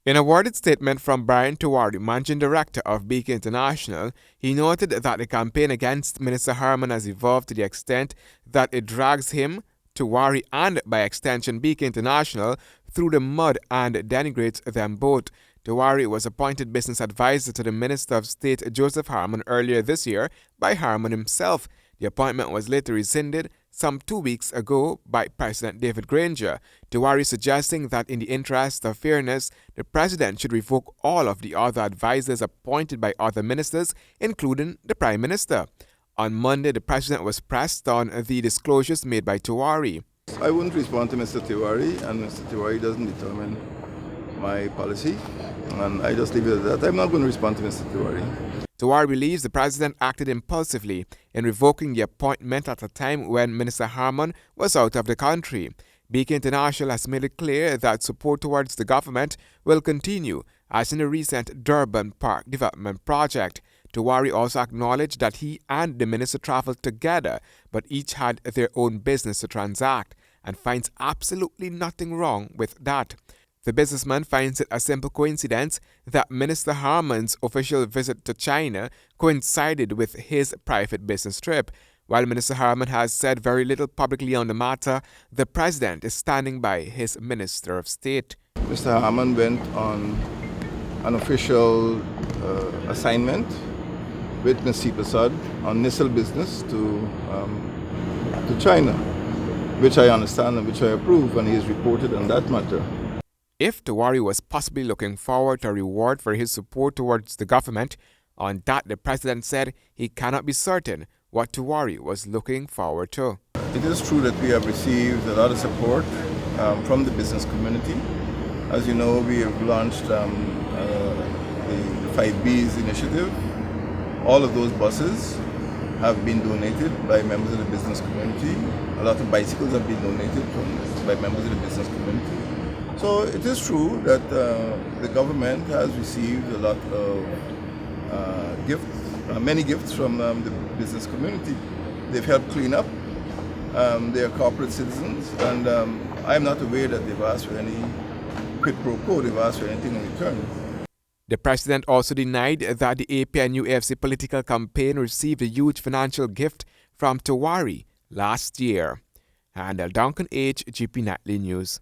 In a worded statement from Brian Tiwarie, Managing Director of Beacon International, he noted that the campaign against Minister Harman has evolved to the extent that it drags him, Tiwarie, and by extension Beacon International through the mud and denigrates them both. Tiwarie was appointed business advisor to the Minister of State Joseph Harman earlier this year by Harman himself. The appointment was later rescinded some 2 weeks ago by President David Granger. Tiwarie suggesting that in the interest of fairness, the President should revoke all of the other advisors appointed by other ministers, including the Prime Minister. On Monday, the President was pressed on the disclosures made by Tiwarie. I wouldn't respond to Mr. Tiwarie, and Mr. Tiwarie doesn't determine my policy, and I just leave it at that. I'm not going to respond to Mr. Tiwarie. Tiwarie believes the President acted impulsively in revoking the appointment at a time when Minister Harman was out of the country. Beacon International has made it clear that support towards the government will continue, as in the recent Durban Park development project. Tiwarie also acknowledged that he and the minister travelled together, but each had their own business to transact, and finds absolutely nothing wrong with that. The businessman finds it a simple coincidence that Minister Harman's official visit to China coincided with his private business trip. While Minister Harman has said very little publicly on the matter, the President is standing by his Minister of State. Mr. Harman went on an official assignment with Ms. Prasad on NISL business to China, which I understand and which I approve, and he is reported on that matter. If Tiwarie was possibly looking forward to a reward for his support towards the government, on that the President said he cannot be certain what Tiwarie was looking forward to. It is true that we have received a lot of support from the business community. As you know, we have launched the 5Bs initiative. All of those buses have been donated by members of the business community. A lot of bicycles have been donated by members of the business community. So it is true that the government has received a lot of gifts, many gifts from the business community. They've helped clean up. They are corporate citizens, and I'm not aware that they've asked for any quid pro quo. They've asked for anything in return. The President also denied that the APNU-AFC political campaign received a huge financial gift from Tiwarie last year. Handel Duncan, HGP Nightly News.